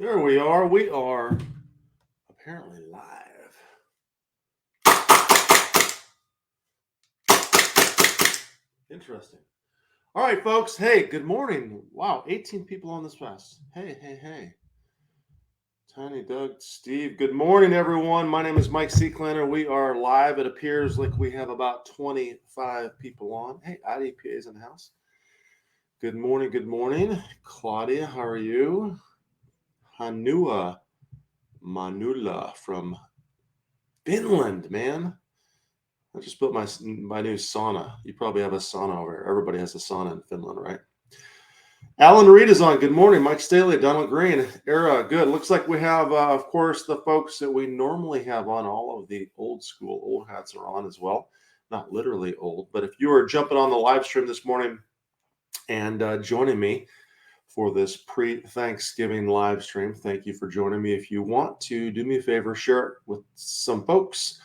There we are. We are apparently live. Interesting. All right, folks. Hey, good morning. Wow, 18 people on this fast. Hey. Tiny Doug, Steve. Good morning, everyone. My name is Mike Seeklander. We are live. It appears like we have about 25 people on. Hey, IDPA is in the house. Good morning. Claudia, how are you? Hanua Manula from Finland, man. I just built my new sauna. You probably have a sauna over here. Everybody has a sauna in Finland, right? Alan Reed is on. Good morning. Mike Staley, Donald Green, Era. Good. Looks like we have, of course, the folks that we normally have on. All of the old hats are on as well. Not literally old, but if you are jumping on the live stream this morning and joining me for this pre-Thanksgiving live stream, thank you for joining me. If you want to do me a favor, share it with some folks.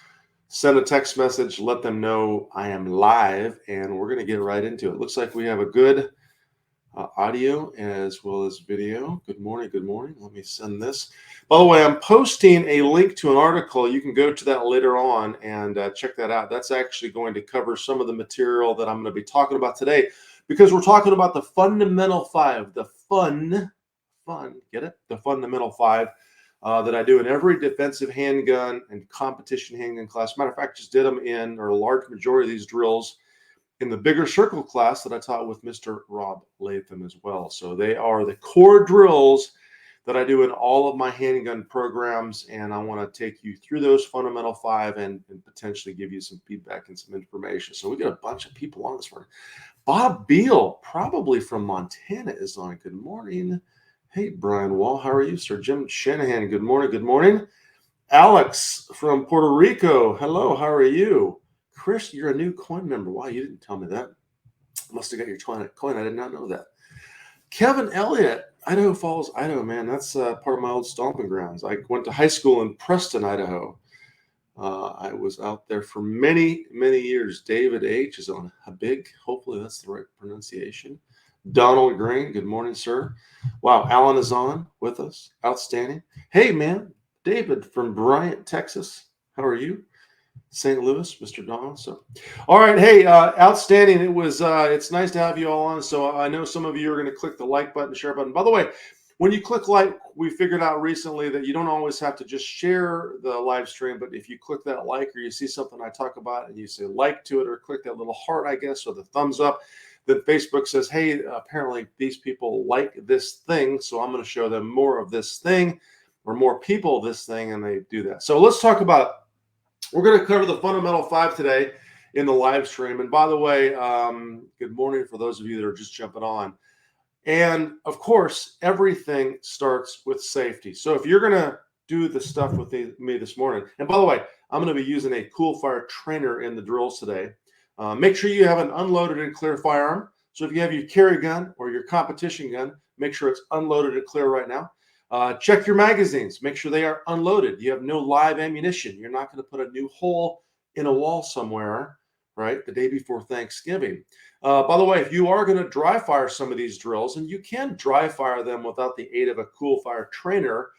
Send a text message, let them know I am live, and we're going to get right into it. Looks like we have a good audio as well as video. Good morning. Let me send this. By the way, I'm posting a link to an article. You can go to that later on and check that out. That's actually going to cover some of the material that I'm going to be talking about today, because we're talking about the fundamental five, the get it? The fundamental five. That I do in every defensive handgun and competition handgun class. Matter of fact, just did them in, or a large majority of these drills, in the bigger circle class that I taught with Mr. Rob Latham as well. So they are the core drills that I do in all of my handgun programs, and I want to take you through those fundamental five and potentially give you some feedback and some information. So we got a bunch of people on this morning. Bob Beal, probably from Montana, is on. Good morning. Hey, Brian Wall, how are you, sir? Jim Shanahan, good morning. Alex from Puerto Rico, hello, how are you? Chris, you're a new coin member. Wow, you didn't tell me that. Must have got your coin. I did not know that. Kevin Elliott, Idaho Falls, Idaho, man. That's part of my old stomping grounds. I went to high school in Preston, Idaho. I was out there for many years. David H. is on Habig. Hopefully that's the right pronunciation. Donald Green, good morning, sir. Wow, Alan is on with us. Outstanding. Hey, man, David from Bryant, Texas. How are you? St. Louis, Mr. Don. So, all right, hey, outstanding. It's nice to have you all on. So I know some of you are going to click the like button, share button. By the way, when you click like, we figured out recently that you don't always have to just share the live stream, but if you click that like, or you see something I talk about and you say like to it, or click that little heart, I guess, or the thumbs up, then Facebook says, hey, apparently these people like this thing, so I'm going to show them more of this thing, or more people this thing, and they do that. So let's talk about, we're going to cover the fundamental five today in the live stream. And by the way, good morning for those of you that are just jumping on. And of course, everything starts with safety. So if you're going to do the stuff with me this morning, and by the way, I'm going to be using a COOLfire trainer in the drills today. Make sure you have an unloaded and clear firearm. So if you have your carry gun or your competition gun, make sure it's unloaded and clear right now. Check your magazines. Make sure they are unloaded. You have no live ammunition. You're not going to put a new hole in a wall somewhere, right, the day before Thanksgiving. By the way, if you are going to dry fire some of these drills, and you can dry fire them without the aid of a COOLfire trainer,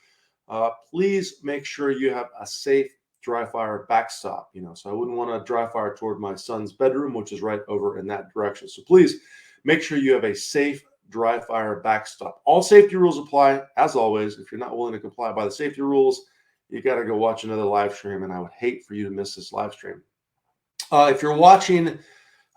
please make sure you have a safe dry fire backstop. So I wouldn't want to dry fire toward my son's bedroom, which is right over in that direction. So please make sure you have a safe dry fire backstop. All safety rules apply. As always, if you're not willing to comply by the safety rules, you got to go watch another live stream, and I would hate for you to miss this live stream. If you're watching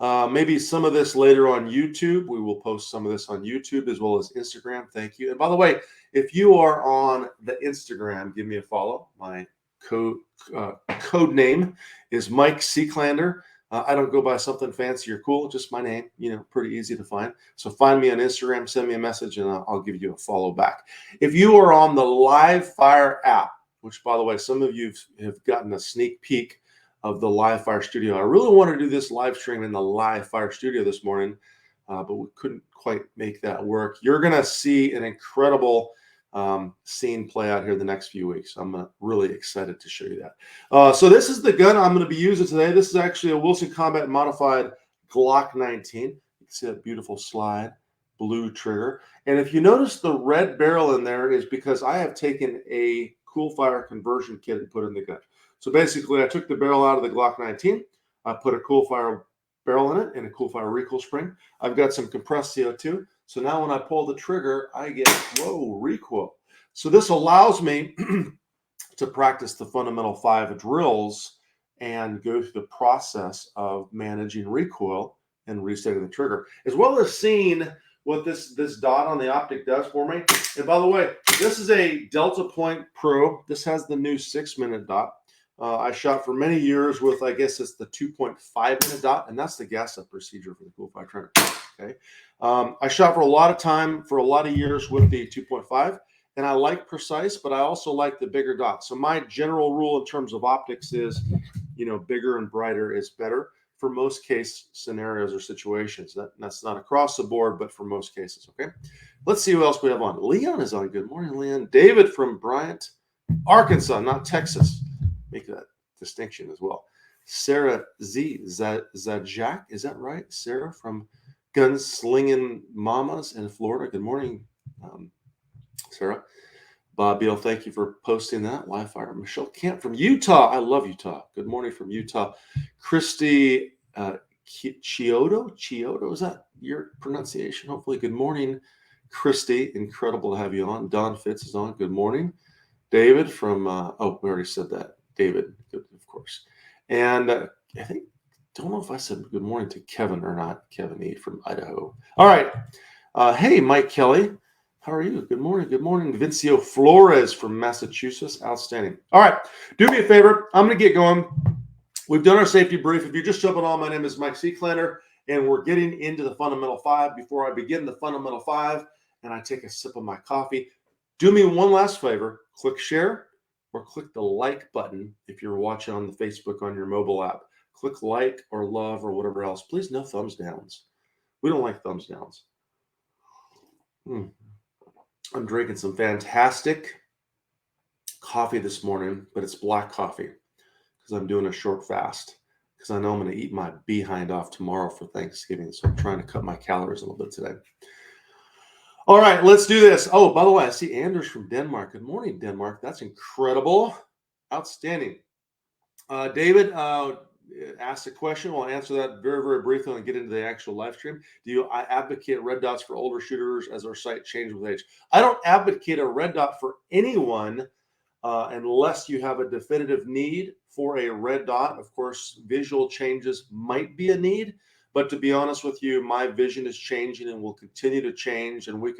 maybe some of this later on YouTube, we will post some of this on YouTube as well as Instagram. Thank you. And by the way, if you are on the Instagram, give me a follow. My code name is Mike Seeklander. I don't go by something fancy or cool, just my name, pretty easy to find. So find me on Instagram, send me a message, and I'll give you a follow back. If you are on the LiveFire app, which, by the way, some of you have gotten a sneak peek of the LiveFire studio. I really wanted to do this live stream in the LiveFire studio this morning, but we couldn't quite make that work. You're going to see an incredible scene play out here the next few weeks. I'm really excited to show you that. So this is the gun I'm going to be using today. This is actually a Wilson Combat Modified Glock 19. You can see that beautiful slide, blue trigger. And if you notice the red barrel in there is because I have taken a COOLfire conversion kit and put it in the gun. So basically I took the barrel out of the Glock 19. I put a COOLfire barrel in it and a COOLfire recoil spring. I've got some compressed CO2. So now when I pull the trigger, I get, whoa, recoil. So this allows me to practice the fundamental 5 drills and go through the process of managing recoil and resetting the trigger, as well as seeing what this dot on the optic does for me. And by the way, this is a Delta Point Pro. This has the new 6-minute dot. I shot for many years with, I guess it's the 2.5-minute dot, and that's the gas up procedure for the COOLfire trainer. Okay, I shot for a lot of time, for a lot of years with the 2.5, and I like precise, but I also like the bigger dot. So my general rule in terms of optics is, bigger and brighter is better for most case scenarios or situations. That's not across the board, but for most cases. Okay, let's see who else we have on. Leon is on. Good morning, Leon. David from Bryant, Arkansas, not Texas. Make that distinction as well. Sarah Zajak, is that right? Sarah from Gunslinging Mamas in Florida. Good morning, Sarah. Bob Beal, thank you for posting that. Live fire. Michelle Camp from Utah. I love Utah. Good morning from Utah. Christy Chiodo, is that your pronunciation? Hopefully. Good morning, Christy. Incredible to have you on. Don Fitz is on. Good morning. David from, we already said that. David, good, of course. And I don't know if I said good morning to Kevin or not. Kevin E. from Idaho. All right. Hey, Mike Kelly. How are you? Good morning. Good morning. Vincio Flores from Massachusetts. Outstanding. All right. Do me a favor. I'm going to get going. We've done our safety brief. If you're just jumping on, my name is Mike Seeklander, and we're getting into the fundamental 5. Before I begin the fundamental 5 and I take a sip of my coffee, do me one last favor. Click share or click the like button if you're watching on the Facebook on your mobile app. Click like or love or whatever else. Please, no thumbs downs. We don't like thumbs downs. I'm drinking some fantastic coffee this morning, but it's black coffee because I'm doing a short fast because I know I'm going to eat my behind off tomorrow for Thanksgiving. So I'm trying to cut my calories a little bit today. All right, let's do this. Oh, by the way, I see Anders from Denmark. Good morning, Denmark. That's incredible. Outstanding. David asked a question. We'll answer that very, very briefly and get into the actual live stream. I advocate red dots for older shooters as our sight changes with age? I don't advocate a red dot for anyone unless you have a definitive need for a red dot. Of course, visual changes might be a need. But to be honest with you, my vision is changing and will continue to change. And we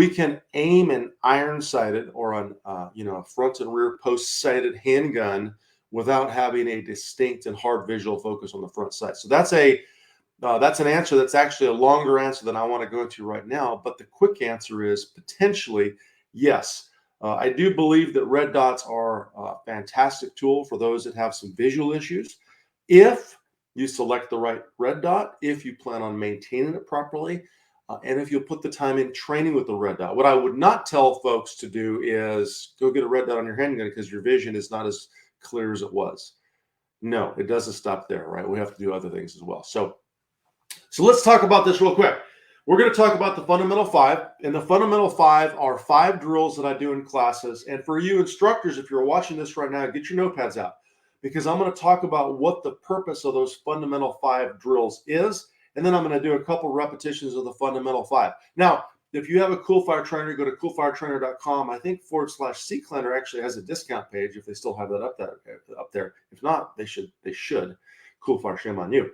can aim an iron-sighted or on a front and rear post-sighted handgun without having a distinct and hard visual focus on the front sight. So that's an answer that's actually a longer answer than I want to go into right now. But the quick answer is potentially yes. I do believe that red dots are a fantastic tool for those that have some visual issues. If you select the right red dot, if you plan on maintaining it properly, and if you'll put the time in training with the red dot. What I would not tell folks to do is go get a red dot on your handgun because your vision is not as clear as it was. No, it doesn't stop there, right? We have to do other things as well. So let's talk about this real quick. We're going to talk about the fundamental 5, and the fundamental 5 are 5 drills that I do in classes. And for you instructors, if you're watching this right now, get your notepads out, because I'm going to talk about what the purpose of those fundamental 5 drills is, and then I'm going to do a couple repetitions of the fundamental 5. Now, if you have a COOLfire trainer, go to COOLfiretrainer.com. I think /Seeklander actually has a discount page if they still have that up there. If not, they should. COOLfire, shame on you.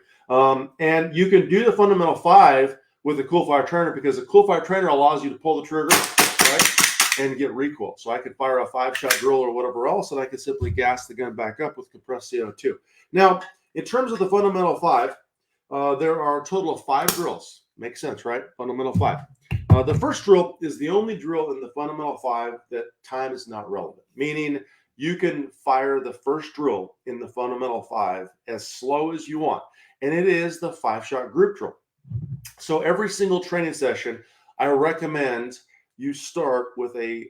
And you can do the fundamental 5 with the COOLfire trainer because the COOLfire trainer allows you to pull the trigger, right, and get recoil. So I could fire a 5-shot drill or whatever else, and I could simply gas the gun back up with compressed CO2. Now, in terms of the fundamental 5, there are a total of 5 drills. Makes sense, right? Fundamental 5. The first drill is the only drill in the fundamental 5 that time is not relevant, meaning you can fire the first drill in the fundamental 5 as slow as you want, and it is the 5-shot group drill. So every single training session, I recommend you start with a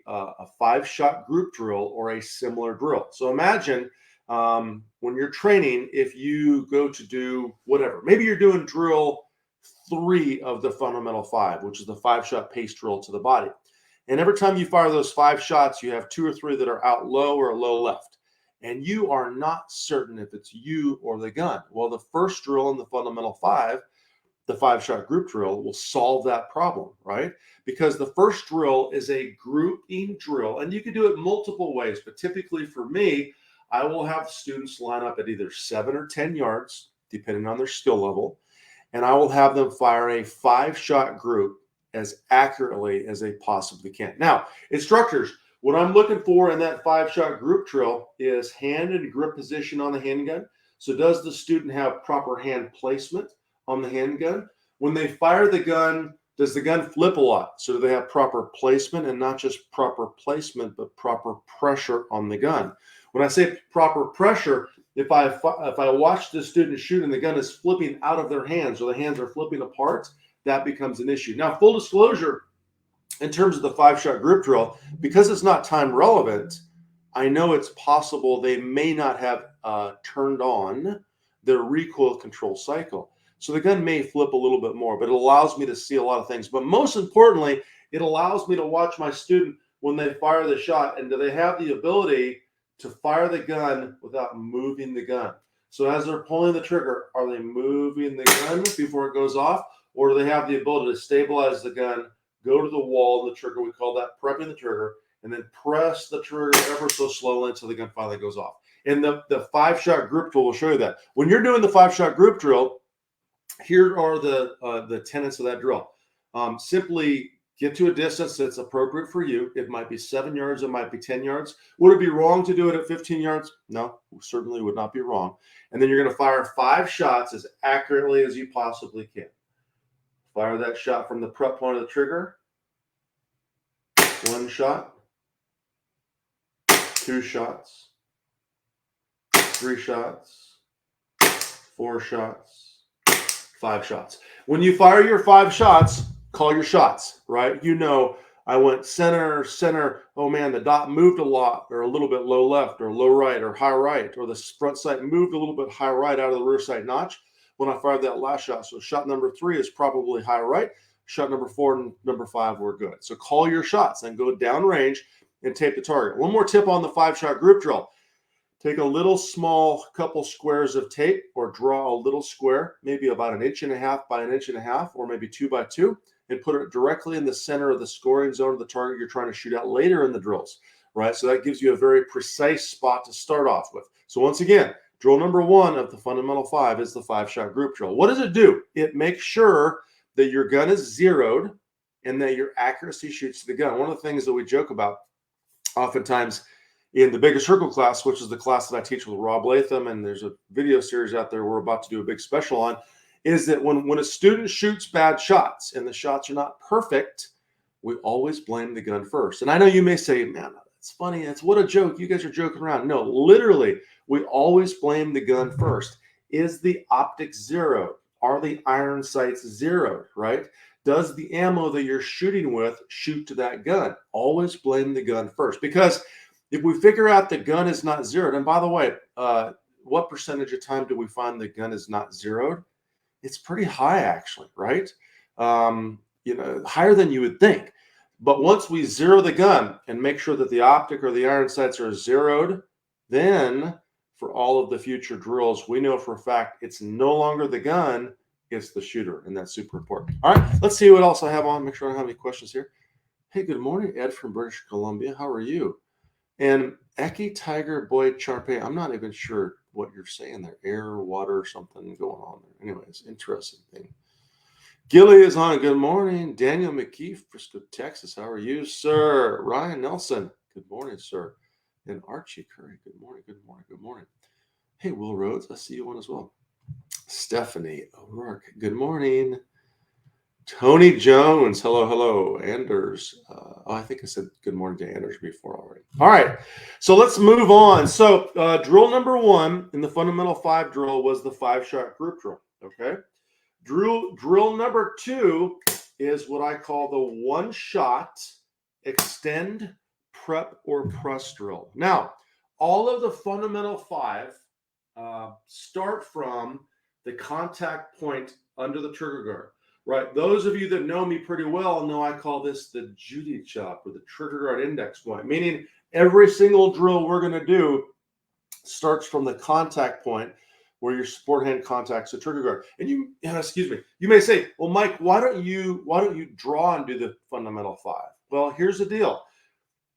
5-shot group drill or a similar drill. So imagine when you're training, if you go to do whatever, maybe you're doing drill 3 of the fundamental 5, which is the 5-shot pace drill to the body. And every time you fire those 5 shots, you have 2 or 3 that are out low or low left. And you are not certain if it's you or the gun. Well, the first drill in the fundamental 5, the 5-shot group drill, will solve that problem, right? Because the first drill is a grouping drill, and you can do it multiple ways, but typically for me, I will have students line up at either 7 or 10 yards, depending on their skill level, and I will have them fire a 5-shot group as accurately as they possibly can. Now, instructors, what I'm looking for in that 5-shot group drill is hand and grip position on the handgun. So does the student have proper hand placement on the handgun? When they fire the gun, does the gun flip a lot? So do they have proper placement, and not just proper placement, but proper pressure on the gun? When I say proper pressure, if I watch the student shoot and the gun is flipping out of their hands, or the hands are flipping apart, that becomes an issue. Now, full disclosure, in terms of the 5-shot group drill, because it's not time relevant, I know it's possible they may not have turned on their recoil control cycle. So the gun may flip a little bit more, but it allows me to see a lot of things. But most importantly, it allows me to watch my student when they fire the shot, and do they have the ability to fire the gun without moving the gun. So as they're pulling the trigger, are they moving the gun before it goes off, or do they have the ability to stabilize the gun, go to the wall of the trigger, we call that prepping the trigger, and then press the trigger ever so slowly until the gun finally goes off. And the 5-shot group drill will show you that. When you're doing the 5-shot group drill, here are the tenets of that drill. Simply get to a distance that's appropriate for you. It might be 7 yards, it might be 10 yards. Would it be wrong to do it at 15 yards? No, certainly would not be wrong. And then you're going to fire 5 shots as accurately as you possibly can. Fire that shot from the prep point of the trigger. 1 shot, 2 shots, 3 shots, 4 shots, 5 shots. When you fire your 5 shots, call your shots, right? You know, I went center, center. Oh man, the dot moved a lot, or a little bit low left, or low right, or high right, or the front sight moved a little bit high right out of the rear sight notch when I fired that last shot. So shot number 3 is probably high right. Shot number 4 and number 5 were good. So call your shots and go down range and tape the target. One more tip on the 5-shot group drill. Take a little small couple squares of tape, or draw a little square, maybe about 1.5 inches by 1.5 inches, or maybe 2 by 2, and put it directly in the center of the scoring zone of the target you're trying to shoot at later in the drills, right? So that gives you a very precise spot to start off with. So once again, drill number 1 of the fundamental 5 is the 5-shot group drill. What does it do? It makes sure that your gun is zeroed and that your accuracy shoots to the gun. One of the things that we joke about oftentimes in the Bigger Circle class, which is the class that I teach with Rob Latham, and there's a video series out there we're about to do a big special on, is that when a student shoots bad shots and the shots are not perfect, we always blame the gun first. And I know you may say, man, it's funny. It's what a joke. You guys are joking around. No, literally, we always blame the gun first. Is the optics zeroed? Are the iron sights zeroed, right? Does the ammo that you're shooting with shoot to that gun? Always blame the gun first. Because if we figure out the gun is not zeroed, and by the way, what percentage of time do we find the gun is not zeroed? It's pretty high, actually, right? Higher than you would think. But once we zero the gun and make sure that the optic or the iron sights are zeroed, then for all of the future drills, we know for a fact it's no longer the gun, it's the shooter, and that's super important. All right, let's see what else I have on. Make sure I don't have any questions here. Hey, good morning, Ed from British Columbia. How are you? And Eki Tiger Boy Charpe, I'm not even sure what you're saying there. Air, water, something going on there. Anyways, interesting thing. Gilly is on. Good morning. Daniel McKee, Frisco, Texas. How are you, sir? Ryan Nelson. Good morning, sir. And Archie Curry. Good morning. Good morning. Good morning. Hey, Will Rhodes. I see you on as well. Stephanie O'Rourke. Good morning. Tony Jones. Hello, hello. Anders. I think I said good morning to Anders before already. All right. So let's move on. So drill number 1 in the fundamental 5 drill was the 5-shot group drill. Okay. Drill number 2 is what I call the 1-shot extend, prep, or press drill. Now, all of the fundamental 5 start from the contact point under the trigger guard. right? Those of you that know me pretty well know I call this the Judy chop, or the trigger guard index point, meaning every single drill we're going to do starts from the contact point where your support hand contacts the trigger guard. And you may say, well, Mike, why don't you draw and do the fundamental 5? Well, here's the deal.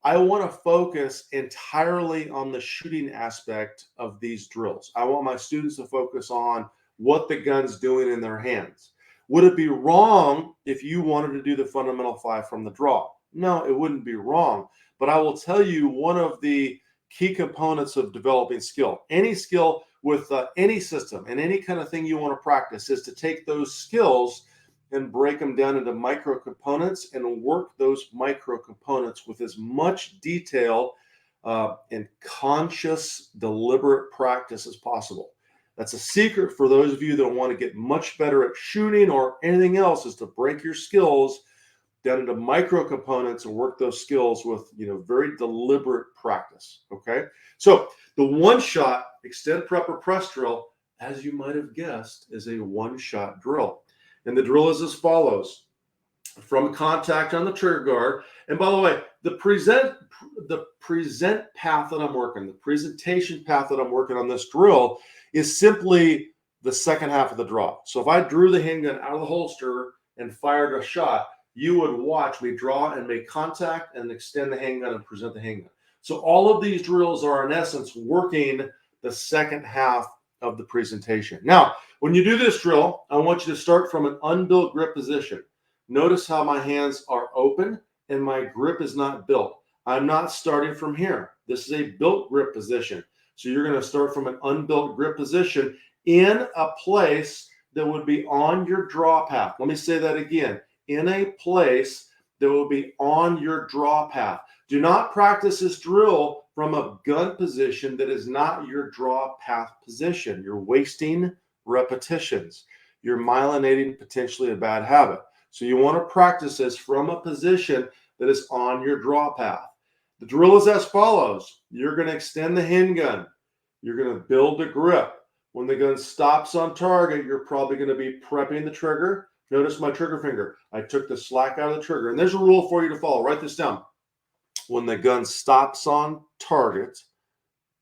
I want to focus entirely on the shooting aspect of these drills. I want my students to focus on what the gun's doing in their hands. Would it be wrong if you wanted to do the fundamental 5 from the draw? No, it wouldn't be wrong. But I will tell you, one of the key components of developing skill, any skill with any system and any kind of thing you want to practice, is to take those skills and break them down into micro components and work those micro components with as much detail and conscious, deliberate practice as possible. That's a secret for those of you that want to get much better at shooting or anything else, is to break your skills down into micro components and work those skills with very deliberate practice. Okay, so the one-shot extend, prep, or press drill, as you might have guessed, is a one-shot drill. And the drill is as follows: from contact on the trigger guard. And by the way, the present path that I'm working, the presentation path that I'm working on this drill is simply the second half of the draw. So if I drew the handgun out of the holster and fired a shot, you would watch me draw and make contact and extend the handgun and present the handgun. So all of these drills are in essence working the second half of the presentation. Now, when you do this drill, I want you to start from an unbuilt grip position. Notice how my hands are open and my grip is not built. I'm not starting from here. This is a built grip position. So you're going to start from an unbuilt grip position in a place that would be on your draw path. Let me say that again. In a place that will be on your draw path. Do not practice this drill from a gun position that is not your draw path position. You're wasting repetitions. You're myelinating potentially a bad habit. So you want to practice this from a position that is on your draw path. The drill is as follows. You're going to extend the handgun. You're going to build a grip. When the gun stops on target, you're probably going to be prepping the trigger. Notice my trigger finger. I took the slack out of the trigger. And there's a rule for you to follow. Write this down. When the gun stops on target,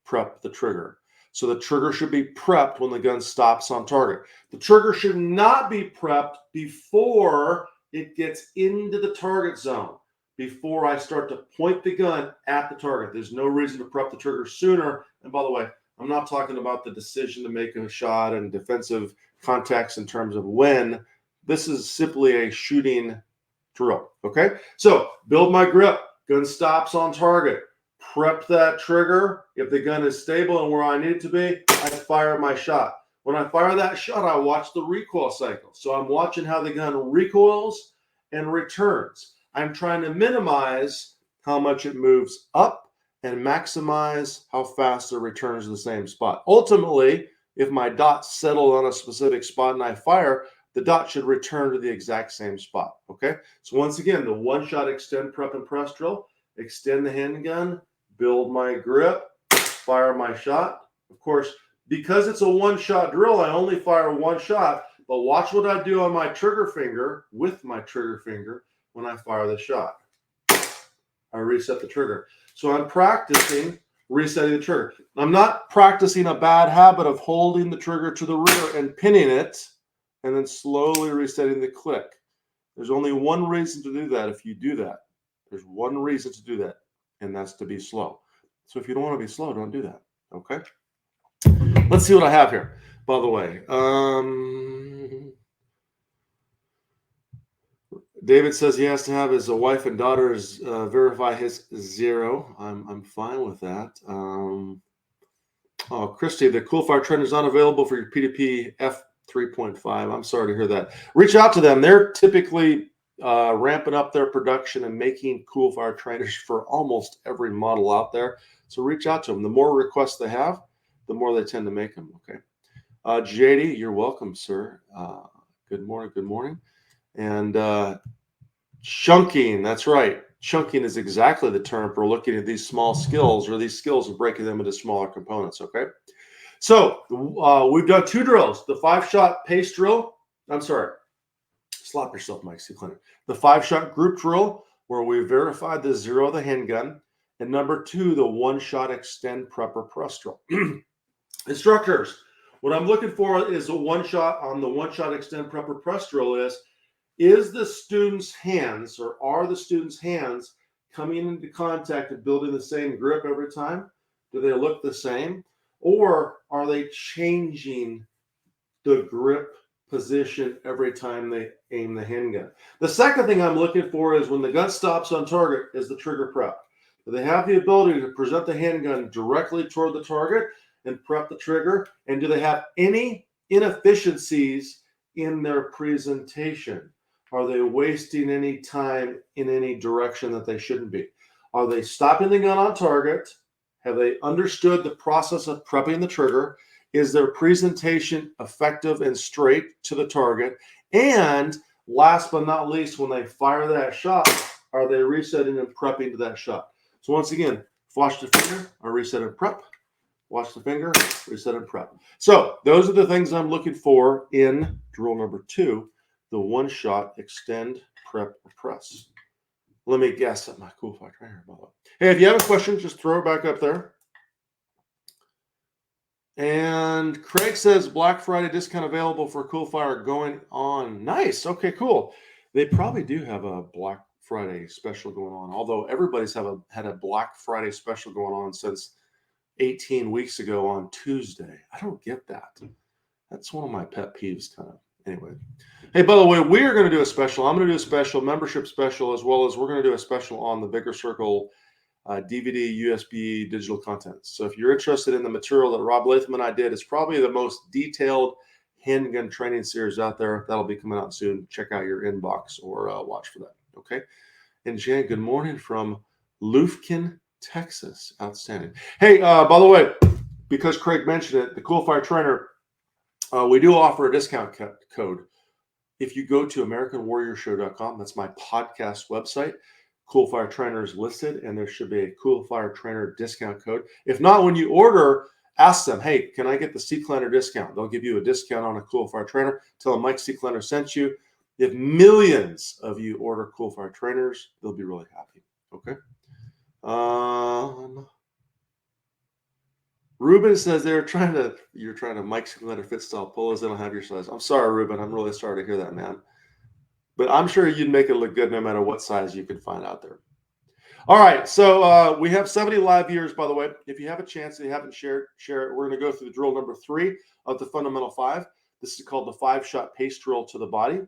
prep the trigger. So the trigger should be prepped when the gun stops on target. The trigger should not be prepped before it gets into the target zone, before I start to point the gun at the target. There's no reason to prep the trigger sooner. And by the way, I'm not talking about the decision to make a shot and defensive context in terms of when. This is simply a shooting drill, okay? So build my grip, gun stops on target, prep that trigger. If the gun is stable and where I need it to be, I fire my shot. When I fire that shot, I watch the recoil cycle. So I'm watching how the gun recoils and returns. I'm trying to minimize how much it moves up and maximize how fast it returns to the same spot. Ultimately, if my dot settled on a specific spot and I fire, the dot should return to the exact same spot, okay? So once again, the one-shot extend, prep, and press drill. Extend the handgun, build my grip, fire my shot. Of course, because it's a one-shot drill, I only fire one shot, but watch what I do on my trigger finger, with my trigger finger, when I fire the shot. I reset the trigger. So I'm practicing resetting the trigger. I'm not practicing a bad habit of holding the trigger to the rear and pinning it, and then slowly resetting the click. There's only one reason to do that if you do that. There's one reason to do that, and that's to be slow. So if you don't want to be slow, don't do that, okay? Let's see what I have here, by the way. David says he has to have his wife and daughters verify his 0. I'm fine with that. Oh, Christy, the COOLfire trainer is not available for your P2P F3.5. I'm sorry to hear that. Reach out to them. They're typically ramping up their production and making COOLfire trainers for almost every model out there. So reach out to them. The more requests they have, the more they tend to make them. Okay. JD, you're welcome, sir. Good morning. Good morning. And chunking, that's right. Chunking is exactly the term for looking at these small skills, or these skills and breaking them into smaller components. Okay. So we've done 2 drills, the 5-shot pace drill. I'm sorry. Slap yourself, Mike Seeklander. The 5-shot group drill, where we verified the 0 of the handgun. And number 2, the 1-shot extend prep or press drill. Instructors, what I'm looking for is a 1-shot on the 1-shot extend prep or press drill is the student's hands, or are the student's hands coming into contact and building the same grip every time? Do they look the same? Or are they changing the grip position every time they aim the handgun? The second thing I'm looking for is when the gun stops on target, is the trigger prep. Do they have the ability to present the handgun directly toward the target and prep the trigger? And do they have any inefficiencies in their presentation? Are they wasting any time in any direction that they shouldn't be? Are they stopping the gun on target? Have they understood the process of prepping the trigger? Is their presentation effective and straight to the target? And last but not least, when they fire that shot, are they resetting and prepping to that shot? So once again, watch the finger, or reset and prep. Watch the finger, reset and prep. So those are the things I'm looking for in drill number 2, the 1-shot extend, prep, or press. Let me guess at my COOLfire trainer, by the way. Hey, if you have a question, just throw it back up there. And Craig says Black Friday discount available for COOLfire going on. Nice. Okay, cool. They probably do have a Black Friday special going on, although everybody's had a Black Friday special going on since 18 weeks ago on Tuesday. I don't get that. That's one of my pet peeves, kind of. Anyway. Hey, by the way, we are going to do a special. I'm going to do a special membership special, as well as we're going to do a special on the Bigger Circle DVD, USB, digital content. So if you're interested in the material that Rob Latham and I did, it's probably the most detailed handgun training series out there. That'll be coming out soon. Check out your inbox or watch for that. Okay. And Jan, good morning from Lufkin, Texas. Outstanding. Hey, by the way, because Craig mentioned it, the COOLfire trainer, we do offer a discount code. If you go to AmericanWarriorShow.com, that's my podcast website, COOLfire trainer is listed, and there should be a COOLfire trainer discount code. If not, when you order, ask them, hey, can I get the Seeklander discount? They'll give you a discount on a COOLfire trainer. Tell them Mike Seeklander sent you. If millions of you order COOLfire trainers, they'll be really happy. Okay. Ruben says you're trying to Mike Seeklander fit style polos. They don't have your size. I'm sorry, Ruben. I'm really sorry to hear that, man. But I'm sure you'd make it look good no matter what size you can find out there. All right, so we have 70 live viewers, by the way. If you have a chance and you haven't shared, share it. We're going to go through the drill number 3 of the fundamental 5. This is called the 5-shot pace drill to the body.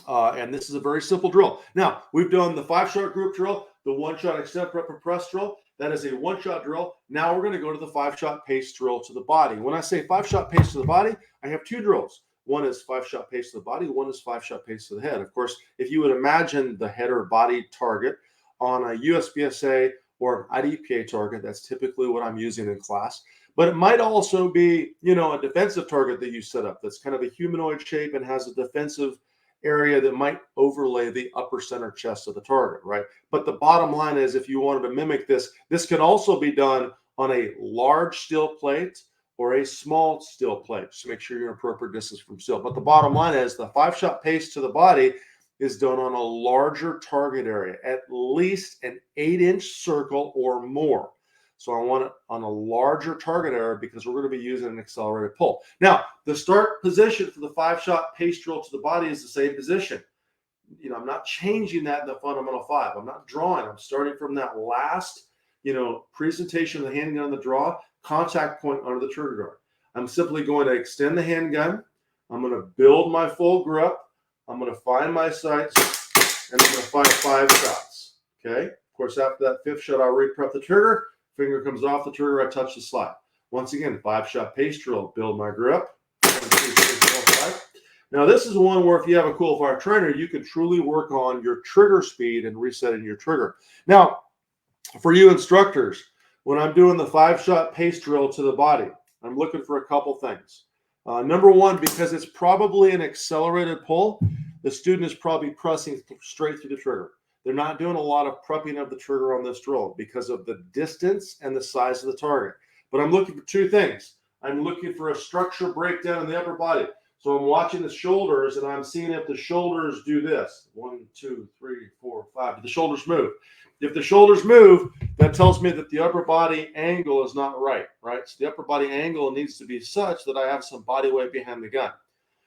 And this is a very simple drill. Now, we've done the 5-shot group drill, the 1-shot extend prep and press drill. That is a 1-shot drill. Now we're going to go to the 5-shot pace drill to the body. When I say 5-shot pace to the body, I have 2 drills. One is 5-shot pace to the body. One is 5-shot pace to the head. Of course, if you would imagine the head or body target on a USPSA or an IDPA target, that's typically what I'm using in class. But it might also be, a defensive target that you set up that's kind of a humanoid shape and has a defensive area that might overlay the upper center chest of the target, right? But the bottom line is, if you wanted to mimic this, this can also be done on a large steel plate or a small steel plate. Just make sure you're in appropriate distance from steel. But the bottom line is the 5-shot pace to the body is done on a larger target area, at least an 8-inch circle or more. So I want it on a larger target area because we're going to be using an accelerated pull. Now, the start position for the 5-shot pace drill to the body is the same position. I'm not changing that in the fundamental 5. I'm not drawing. I'm starting from that last, presentation of the handgun on the draw, contact point under the trigger guard. I'm simply going to extend the handgun. I'm going to build my full grip. I'm going to find my sights, and I'm going to fire 5 shots. Okay? Of course, after that 5th shot, I'll re-prep the trigger. Finger comes off the trigger, I touch the slide. Once again, 5-shot pace drill, build my grip. 1, 2, 3, 4, 5. Now, this is one where if you have a COOLfire trainer, you can truly work on your trigger speed and resetting your trigger. Now, for you instructors, when I'm doing the 5-shot pace drill to the body, I'm looking for a couple things. Number one, because it's probably an accelerated pull, the student is probably pressing straight through the trigger. They're not doing a lot of prepping of the trigger on this drill because of the distance and the size of the target. But I'm looking for 2 things. I'm looking for a structure breakdown in the upper body. So I'm watching the shoulders and I'm seeing if the shoulders do this. 1, 2, 3, 4, 5. Do the shoulders move? If the shoulders move, that tells me that the upper body angle is not right, right? So the upper body angle needs to be such that I have some body weight behind the gun.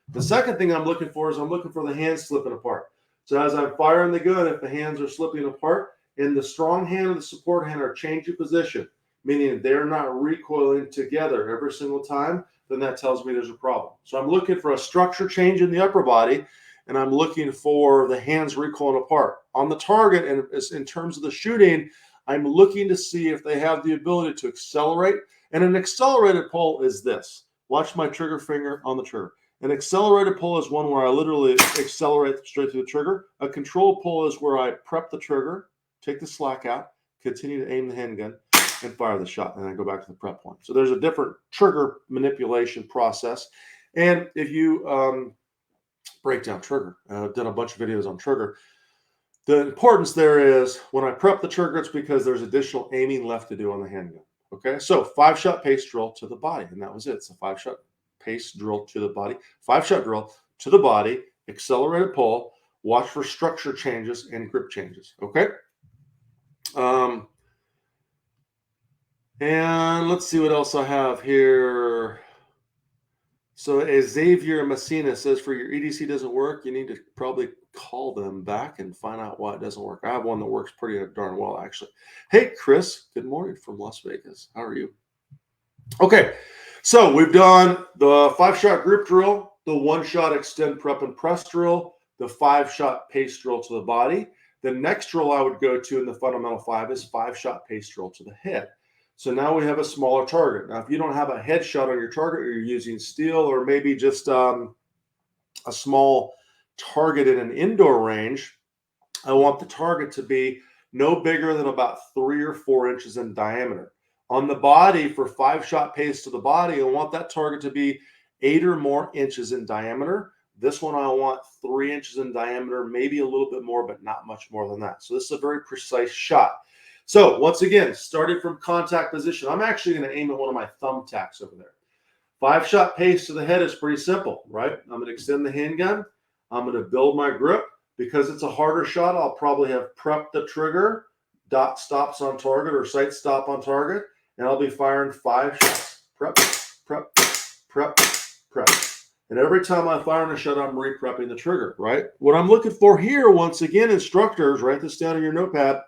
The second thing I'm looking for is I'm looking for the hands slipping apart. So as I'm firing the gun, if the hands are slipping apart and the strong hand and the support hand are changing position, meaning they're not recoiling together every single time, then that tells me there's a problem. So I'm looking for a structure change in the upper body, and I'm looking for the hands recoiling apart. On the target, and in terms of the shooting, I'm looking to see if they have the ability to accelerate. And an accelerated pull is this. Watch my trigger finger on the trigger. An accelerated pull is one where I literally accelerate straight through the trigger. A controlled pull is where I prep the trigger, take the slack out, continue to aim the handgun, and fire the shot, and then go back to the prep point. So there's a different trigger manipulation process. And if you break down trigger, I've done a bunch of videos on trigger. The importance there is when I prep the trigger, it's because there's additional aiming left to do on the handgun. Okay, so 5-shot pace drill to the body, and that was it. It's a 5-shot pace drill to the body, 5-shot drill to the body, accelerated pull, watch for structure changes and grip changes. Okay. And let's see what else I have here. So Xavier Messina says for your EDC doesn't work, you need to probably call them back and find out why it doesn't work. I have one that works pretty darn well, actually. Hey, Chris, good morning from Las Vegas. How are you? Okay, so we've done the 5-shot grip drill, the 1-shot extend, prep, and press drill, the 5-shot pace drill to the body. The next drill I would go to in the fundamental 5 is 5-shot pace drill to the head. So now we have a smaller target. Now, if you don't have a headshot on your target, or you're using steel, or maybe just a small target in an indoor range, I want the target to be no bigger than about 3 or 4 inches in diameter. On the body, for 5-shot pace to the body, I want that target to be 8 or more inches in diameter. This one I want 3 inches in diameter, maybe a little bit more, but not much more than that. So this is a very precise shot. So once again, starting from contact position, I'm actually going to aim at one of my thumbtacks over there. 5-shot pace to the head is pretty simple, right? I'm going to extend the handgun. I'm going to build my grip. Because it's a harder shot, I'll probably have prepped the trigger, dot stops on target or sight stop on target, and I'll be firing 5 shots. Prep, prep, prep, prep. And every time I fire a shot, I'm re-prepping the trigger, right? What I'm looking for here, once again, instructors, write this down in your notepad,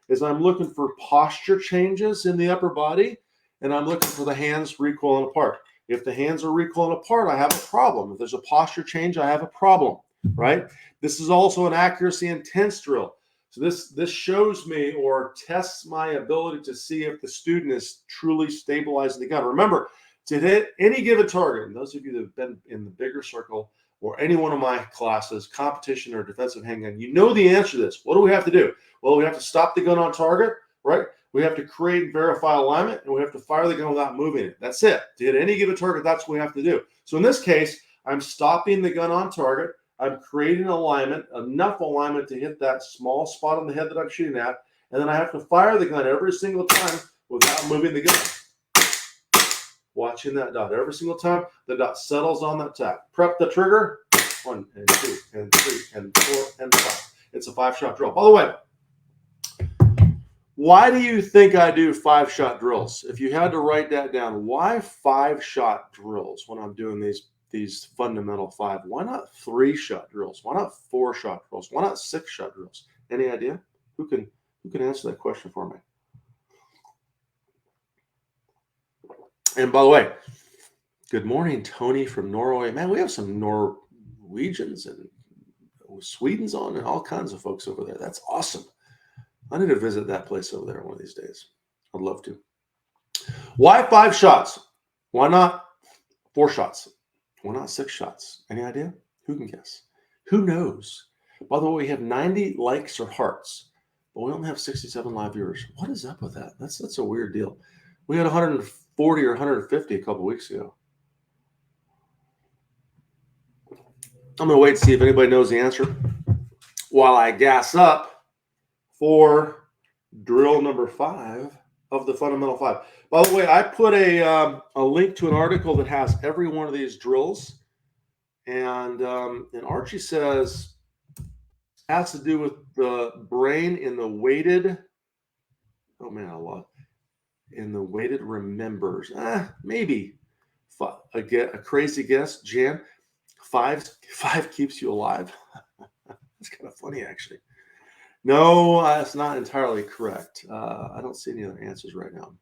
is I'm looking for posture changes in the upper body, and I'm looking for the hands recoiling apart. If the hands are recoiling apart, I have a problem. If there's a posture change, I have a problem, right? This is also an accuracy and tense drill. So this shows me or tests my ability to see if the student is truly stabilizing the gun. Remember, to hit any given target, and those of you that have been in the bigger circle or any one of my classes, competition or defensive handgun, you know the answer to this. What do we have to do? Well, we have to stop the gun on target, right? We have to create and verify alignment, and we have to fire the gun without moving it. That's it. To hit any given target, that's what we have to do. So in this case, I'm stopping the gun on target. I'm creating alignment, enough alignment to hit that small spot on the head that I'm shooting at, and then I have to fire the gun every single time without moving the gun. Watching that dot. Every single time, the dot settles on that tap. Prep the trigger. 1 and 2 and 3 and 4 and 5. It's a 5-shot drill. By the way, why do you think I do 5-shot drills? If you had to write that down, why 5-shot drills when I'm doing these fundamental 5? Why not 3-shot drills? Why not 4-shot drills? Why not 6-shot drills? Any idea? Who can answer that question for me? And by the way, good morning, Tony from Norway. Man, we have some Norwegians and Sweden's on and all kinds of folks over there. That's awesome. I need to visit that place over there one of these days. I'd love to. Why 5 shots? Why not 4 shots? Why not 6 shots? Any idea? Who can guess? Who knows? By the way, we have 90 likes or hearts, but we only have 67 live viewers. What is up with that? That's a weird deal. We had 140 or 150 a couple weeks ago. I'm going to wait and see if anybody knows the answer while I gas up for drill number 5 of the fundamental 5. By the way, I put a link to an article that has every one of these drills And Archie says has to do with the brain in the weighted. Oh man, I love in the weighted remembers. Maybe a crazy guess. Jan, five keeps you alive. That's kind of funny, actually. No, that's not entirely correct. I don't see any other answers right now.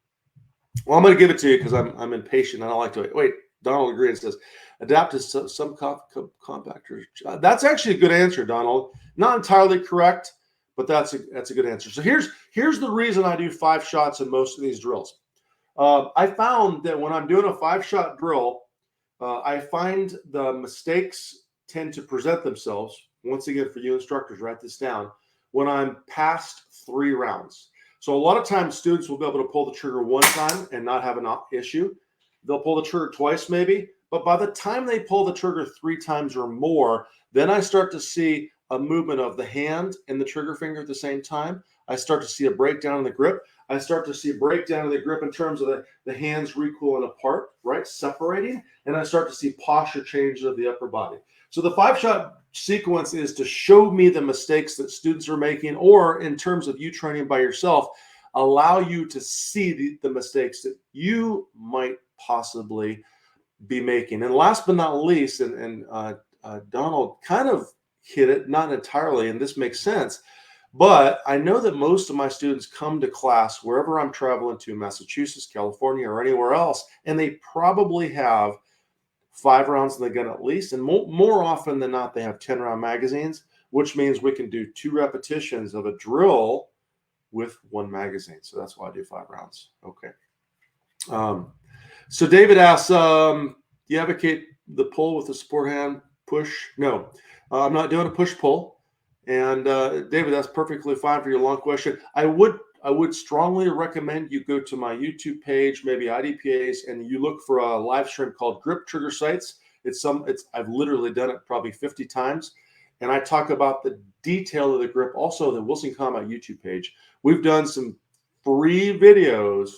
Well, I'm going to give it to you because I'm impatient. I don't like to wait. Wait, Donald agrees. Says adapt to some compactors. That's actually a good answer, Donald. Not entirely correct, but that's a good answer. So here's the reason I do 5 shots in most of these drills. I found that when I'm doing a 5-shot drill, I find the mistakes tend to present themselves. Once again, for you instructors, write this down. When I'm past 3 rounds. So a lot of times students will be able to pull the trigger 1 time and not have an issue. They'll pull the trigger twice maybe, but by the time they pull the trigger 3 times or more, then I start to see a movement of the hand and the trigger finger at the same time. I start to see a breakdown in the grip. I start to see a breakdown in the grip in terms of the hands recoiling apart, right, separating, and I start to see posture changes of the upper body. So the 5-shot sequence is to show me the mistakes that students are making, or in terms of you training by yourself, allow you to see the mistakes that you might possibly be making. And last but not least, and Donald kind of hit it, not entirely, and this makes sense, but I know that most of my students come to class wherever I'm traveling to, Massachusetts, California, or anywhere else, and they probably have 5 rounds in the gun at least, and more often than not, they have 10-round magazines, which means we can do 2 repetitions of a drill with 1 magazine. So that's why I do 5 rounds. Okay. So David asks, do you advocate the pull with the support hand push? No, I'm not doing a push-pull. And David, that's perfectly fine for your long question. I would strongly recommend you go to my YouTube page, maybe IDPAs, and you look for a live stream called Grip Trigger Sights. I've literally done it probably 50 times, and I talk about the detail of the grip. Also, the Wilson Combat YouTube page. We've done some free videos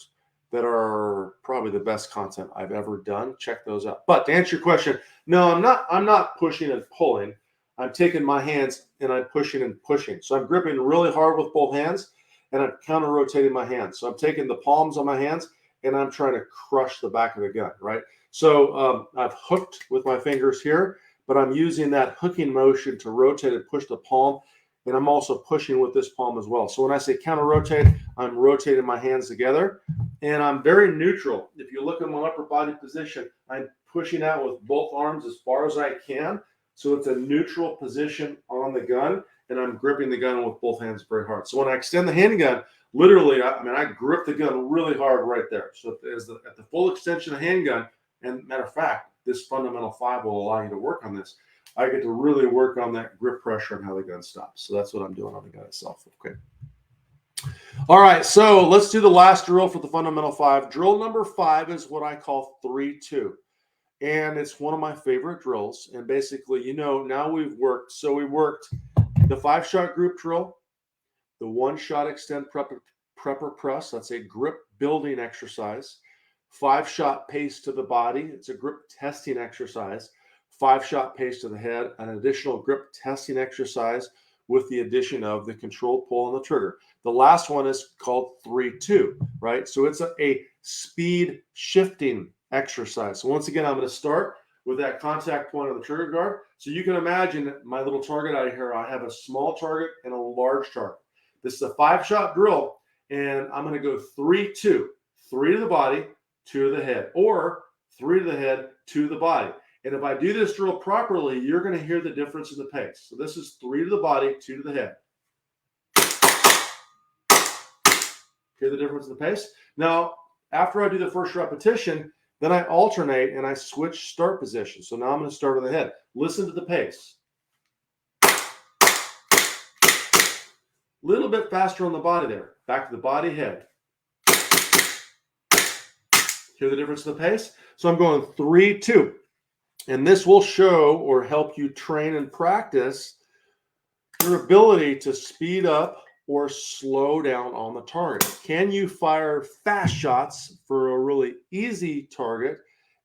that are probably the best content I've ever done. Check those out. But to answer your question, no, I'm not pushing and pulling. I'm taking my hands and I'm pushing and pushing. So I'm gripping really hard with both hands and I'm counter rotating my hands. So I'm taking the palms on my hands and I'm trying to crush the back of the gun, right? So I've hooked with my fingers here, but I'm using that hooking motion to rotate and push the palm. And I'm also pushing with this palm as well. So when I say counter rotate, I'm rotating my hands together and I'm very neutral. If you look at my upper body position, I'm pushing out with both arms as far as I can. So it's a neutral position on the gun, and I'm gripping the gun with both hands very hard. So when I extend the handgun, literally, I grip the gun really hard right there. So at the full extension of handgun, and matter of fact, this fundamental 5 will allow you to work on this. I get to really work on that grip pressure and how the gun stops. So that's what I'm doing on the gun itself. Okay. All right, so let's do the last drill for the fundamental 5. Drill number 5 is what I call 3-2. And it's one of my favorite drills. And basically, now we worked the 5-shot group drill, the 1-shot extend prepper press. That's a grip building exercise. 5-shot pace to the body. It's a grip testing exercise. 5-shot pace to the head, an additional grip testing exercise with the addition of the controlled pull on the trigger. The last one is called 3-2, right? So it's a speed shifting exercise. So once again, I'm going to start with that contact point on the trigger guard. So you can imagine my little target out here. I have a small target and a large target. This is a 5-shot drill, and I'm going to go 3-2, 3 to the body, 2 to the head, or 3 to the head, 2 to the body. And if I do this drill properly, you're going to hear the difference in the pace. So this is 3 to the body, 2 to the head. Hear the difference in the pace? Now, after I do the first repetition, then I alternate and I switch start position. So now I'm going to start on the head. Listen to the pace. A little bit faster on the body there. Back to the body, head. Hear the difference in the pace? So I'm going 3-2. And this will show or help you train and practice your ability to speed up or slow down on the target. Can you fire fast shots for a really easy target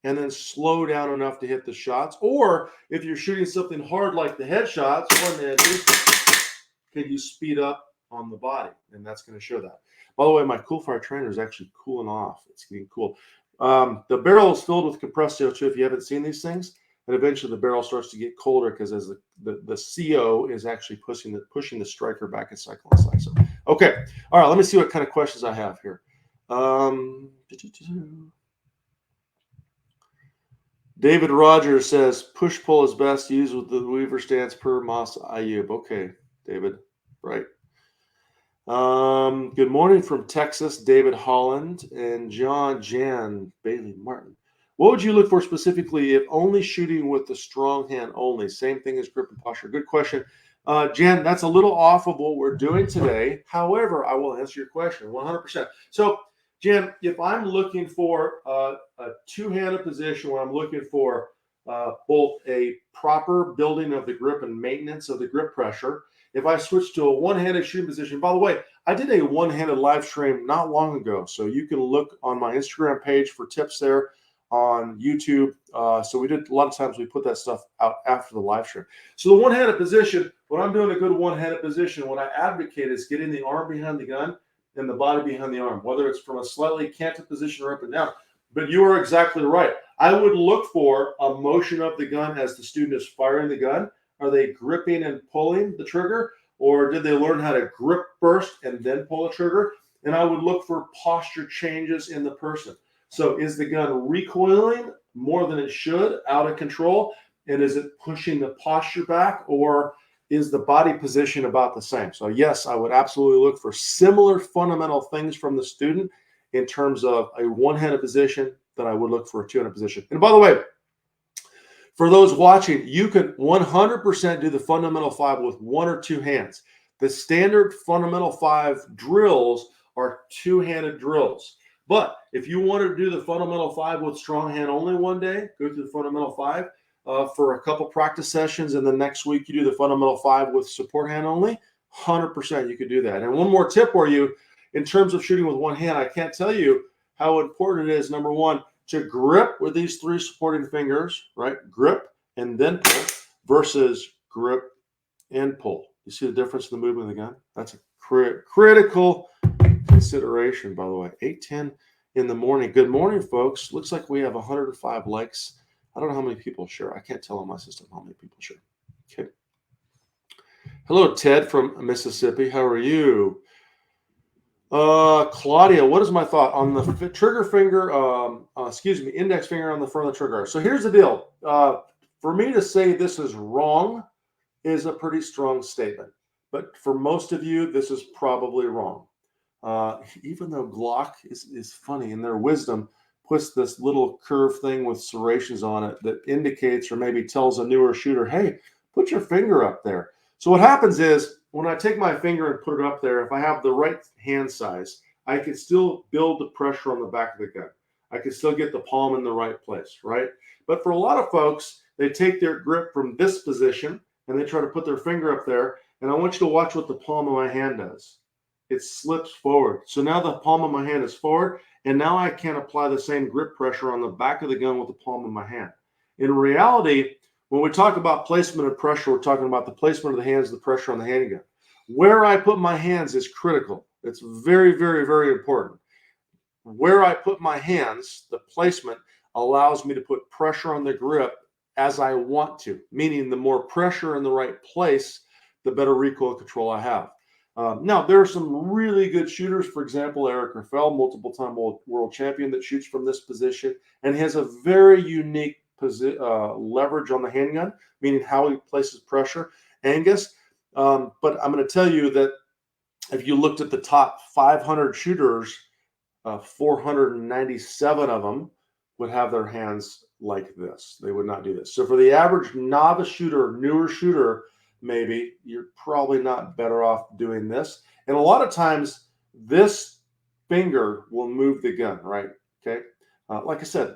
and then slow down enough to hit the shots. Or if you're shooting something hard like the headshots, can you speed up on the body? And that's going to show that. By the way, my COOLfire trainer is actually cooling off. It's getting cool. The barrel is filled with compressed CO2 if you haven't seen these things. And eventually the barrel starts to get colder because as the CO is actually pushing the striker back a cycle inside. So, okay. All right, let me see what kind of questions I have here. David Rogers says push-pull is best used with the Weaver stance per Moss Ayub. Okay, David, right. Good morning from Texas, David Holland and Jan Bailey Martin. What would you look for specifically if only shooting with the strong hand only? Same thing as grip and posture. Good question. Jan, that's a little off of what we're doing today. However, I will answer your question 100%. So, Jan, if I'm looking for a two-handed position where I'm looking for both a proper building of the grip and maintenance of the grip pressure, if I switch to a one-handed shooting position, by the way, I did a one-handed live stream not long ago, so you can look on my Instagram page for tips there on YouTube. So we did a lot of times we put that stuff out after the live stream. So the one-handed position, when I'm doing a good one-handed position, what I advocate is getting the arm behind the gun and the body behind the arm, whether it's from a slightly canted position or up and down. But you are exactly right. I would look for a motion of the gun as the student is firing the gun. Are they gripping and pulling the trigger, or did they learn how to grip first and then pull the trigger? And I would look for posture changes in the person. So is the gun recoiling more than it should, out of control? And is it pushing the posture back, or is the body position about the same? So yes, I would absolutely look for similar fundamental things from the student in terms of a one-handed position that I would look for a two-handed position. And by the way, for those watching, you can 100% do the fundamental 5 with one or two hands. The standard fundamental 5 drills are two-handed drills. But if you want to do the fundamental 5 with strong hand only one day, go through the fundamental 5 for a couple practice sessions, and the next week you do the fundamental 5 with support hand only, 100% you could do that. And one more tip for you, in terms of shooting with one hand, I can't tell you how important it is, number one, to grip with these 3 supporting fingers, right? Grip and then pull versus grip and pull. You see the difference in the movement of the gun? That's a critical consideration, by the way. 8:10 in the morning. Good morning, folks. Looks like we have 105 likes. I don't know how many people share. I can't tell on my system how many people share. Okay. Hello, Ted from Mississippi. How are you? Claudia, what is my thought on the trigger finger, index finger on the front of the trigger? So here's the deal. For me to say this is wrong is a pretty strong statement. But for most of you, this is probably wrong. Even though Glock is funny, in their wisdom, puts this little curved thing with serrations on it that indicates or maybe tells a newer shooter, hey, put your finger up there. So what happens is, when I take my finger and put it up there, if I have the right hand size, I can still build the pressure on the back of the gun. I can still get the palm in the right place, right? But for a lot of folks, they take their grip from this position and they try to put their finger up there. And I want you to watch what the palm of my hand does. It slips forward. So now the palm of my hand is forward, and now I can't apply the same grip pressure on the back of the gun with the palm of my hand. In reality, when we talk about placement of pressure, we're talking about the placement of the hands, the pressure on the handgun. Where I put my hands is critical. It's very, very, very important. Where I put my hands, the placement allows me to put pressure on the grip as I want to, meaning the more pressure in the right place, the better recoil control I have. Now, there are some really good shooters. For example, Eric Rafael, multiple-time world champion that shoots from this position, and he has a very unique leverage on the handgun, meaning how he places pressure. Angus, but I'm going to tell you that if you looked at the top 500 shooters, 497 of them would have their hands like this. They would not do this. So for the average novice shooter, newer shooter, maybe you're probably not better off doing this. And a lot of times this finger will move the gun, right? Okay. Like I said,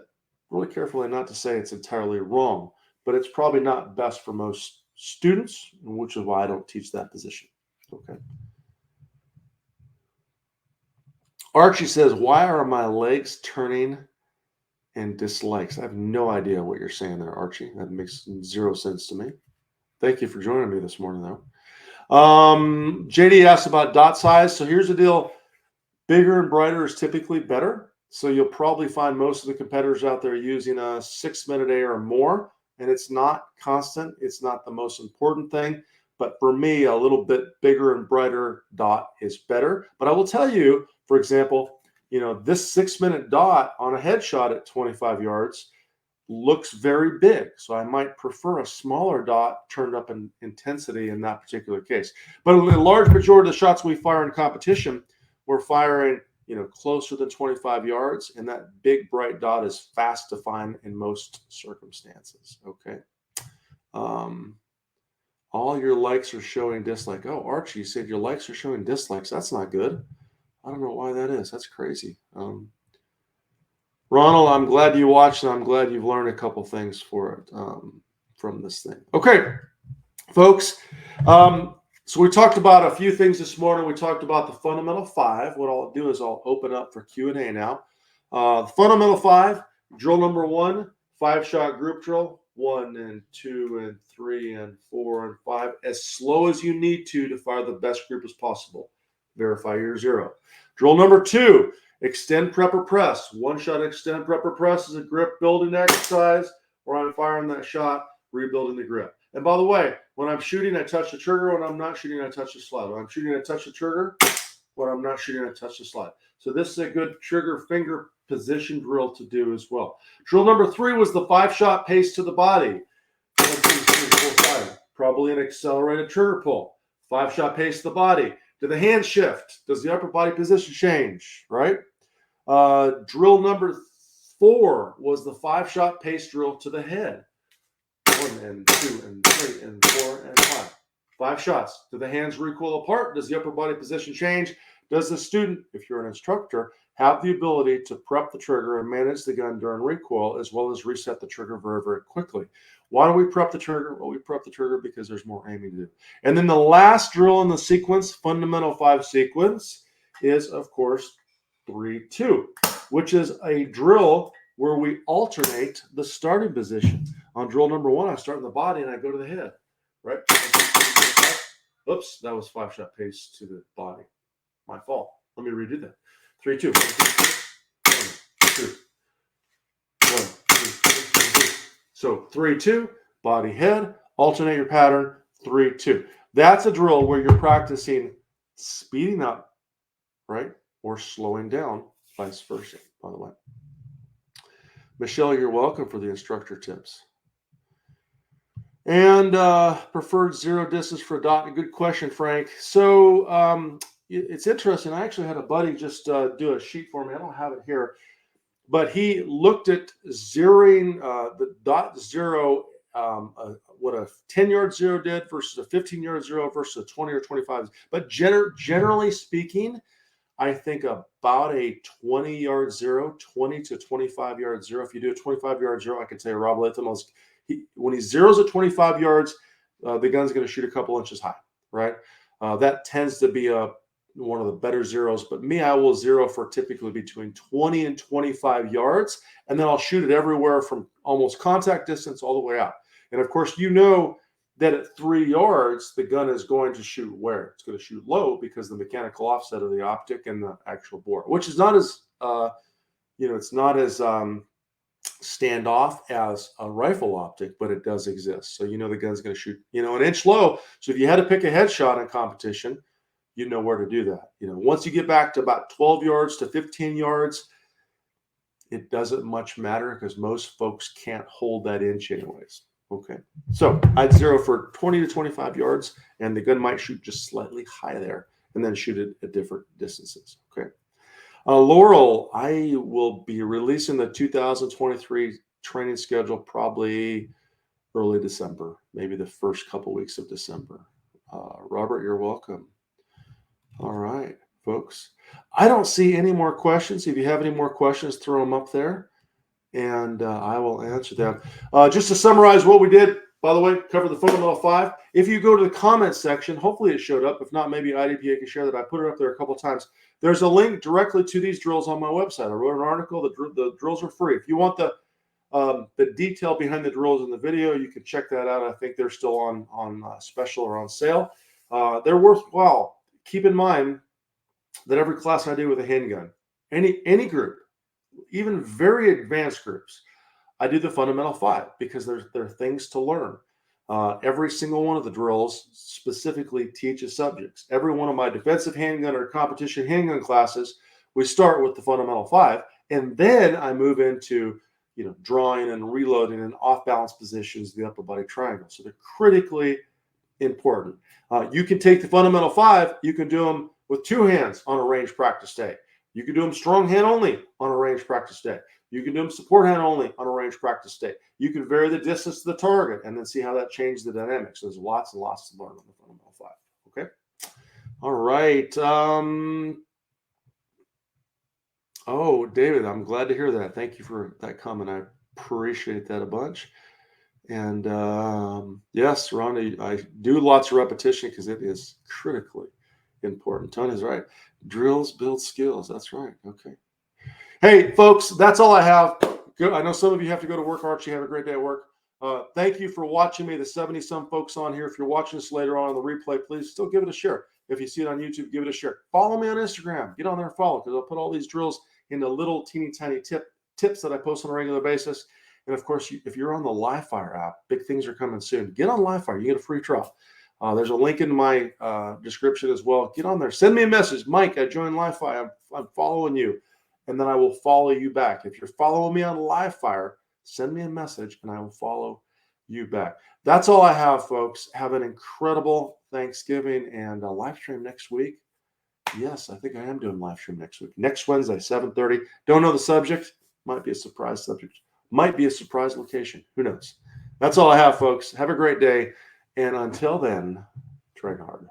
really carefully not to say it's entirely wrong, but it's probably not best for most students, which is why I don't teach that position. Okay. Archie says, why are my legs turning and dislikes. I have no idea what you're saying there, Archie. That makes zero sense to me. Thank you for joining me this morning, though. JD asked about dot size. So here's the deal. Bigger and brighter is typically better. So you'll probably find most of the competitors out there using a 6-minute A or more, and it's not constant. It's not the most important thing. But for me, a little bit bigger and brighter dot is better. But I will tell you, for example, this 6-minute dot on a headshot at 25 yards looks very big. So I might prefer a smaller dot turned up in intensity in that particular case. But a large majority of the shots we fire in competition, we're firing, closer than 25 yards, and that big bright dot is fast to find in most circumstances. Okay. All your likes are showing dislike. Oh, Archie, you said your likes are showing dislikes. That's not good. I don't know why that is. That's crazy. Ronald, I'm glad you watched, and I'm glad you've learned a couple things from this thing. Okay, folks. So we talked about a few things this morning. We talked about the fundamental 5. What I'll do is I'll open up for Q&A now. Fundamental 5, drill number 1, 5-shot group drill, 1 and 2 and 3 and 4 and 5, as slow as you need to fire the best group as possible. Verify your 0. Drill number 2, extend prepper press. 1-shot extend prepper press is a grip building exercise where I'm firing that shot, rebuilding the grip. And by the way, when I'm shooting, I touch the trigger. When I'm not shooting, I touch the slide. When I'm shooting, I touch the trigger. When I'm not shooting, I touch the slide. So this is a good trigger finger position drill to do as well. Drill number 3 was the 5-shot pace to the body. 1, 2, 3, 4, 5. Probably an accelerated trigger pull. 5-shot pace to the body. Do the hands shift? Does the upper body position change? Right? Drill number 4 was the 5-shot pace drill to the head. 1 and 2 and 3 and 4 and 5. 5 shots. Do the hands recoil apart? Does the upper body position change? Does the student, if you're an instructor, have the ability to prep the trigger and manage the gun during recoil, as well as reset the trigger very, very quickly? Why do we prep the trigger? Well, we prep the trigger because there's more aiming to do. And then the last drill in the sequence, fundamental 5 sequence, is, of course, 3-2, which is a drill where we alternate the starting position. On drill number 1, I start in the body and I go to the head, right? Oops, that was 5-shot pace to the body. My fault. Let me redo that. 3-2. 1, 2. 1, 2, 3. So 3-2, body, head, alternate your pattern, 3-2. That's a drill where you're practicing speeding up, right? Or slowing down, vice versa, by the way. Michelle, you're welcome for the instructor tips. And preferred 0 distance for a dot. Good question, Frank. So it's interesting. I actually had a buddy just do a sheet for me. I don't have it here. But he looked at zeroing the dot 0, what a 10-yard 0 did versus a 15-yard 0 versus a 20 or 25. But generally speaking, I think about a 20-yard 0, 20 to 25-yard 0. If you do a 25-yard 0, I can tell you Rob Latham, when he zeroes at 25 yards, the gun's going to shoot a couple inches high, right? That tends to be one of the better zeros. But me, I will zero for typically between 20 and 25 yards, and then I'll shoot it everywhere from almost contact distance all the way out. And, of course, that at 3 yards, the gun is going to shoot where? It's going to shoot low because the mechanical offset of the optic and the actual bore, which is not as, it's not as standoff as a rifle optic, but it does exist. So, the gun's going to shoot, an inch low. So if you had to pick a headshot in competition, you know where to do that. Once you get back to about 12 yards to 15 yards, it doesn't much matter because most folks can't hold that inch anyways. Okay, so I'd zero for 20 to 25 yards, and the gun might shoot just slightly high there, and then shoot it at different distances. Okay, Laurel, I will be releasing the 2023 training schedule probably early December, maybe the first couple weeks of December. Robert, you're welcome. All right, folks. I don't see any more questions. If you have any more questions, throw them up there, and I will answer them. Just to summarize what we did, by the way, cover the fundamental 5. If you go to the comments section, hopefully it showed up. If not, maybe IDPA can share that. I put it up there a couple of times. There's a link directly to these drills on my website. I wrote an article. The drills are free. If you want the detail behind the drills in the video, you can check that out. I think they're still on special or on sale. They're worthwhile. Keep in mind that every class I do with a handgun, any group, even very advanced groups, I do the fundamental 5 because there are things to learn. Every single one of the drills specifically teaches subjects. Every one of my defensive handgun or competition handgun classes, we start with the fundamental 5, and then I move into drawing and reloading in off-balance positions, the upper body triangle. So they're critically important. You can take the fundamental 5, you can do them with 2 hands on a range practice day. You can do them strong hand only on a range practice day. You can do them support hand only on a range practice day. You can vary the distance to the target and then see how that changes the dynamics. There's lots and lots to learn on the fundamental 5. Okay. All right. Oh, David, I'm glad to hear that. Thank you for that comment. I appreciate that a bunch. And yes, Rhonda, I do lots of repetition because it is critically important. Tony's right. Drills build skills. That's right. Okay. Hey, folks, that's all I have. Good. I know some of you have to go to work, Archie. Have a great day at work. Thank you for watching me, the 70-some folks on here. If you're watching this later on the replay, please still give it a share. If you see it on YouTube, give it a share. Follow me on Instagram. Get on there and follow because I'll put all these drills into little teeny tiny tips that I post on a regular basis. And of course, if you're on the COOLfire app, big things are coming soon. Get on COOLfire. You get a free trial. There's a link in my description as well. Get on there. Send me a message. Mike, I joined COOLfire. I'm following you. And then I will follow you back. If you're following me on COOLfire, send me a message and I will follow you back. That's all I have, folks. Have an incredible Thanksgiving and a live stream next week. Yes, I think I am doing live stream next week. Next Wednesday, 7:30. Don't know the subject. Might be a surprise subject. Might be a surprise location. Who knows? That's all I have, folks. Have a great day. And until then, train hard.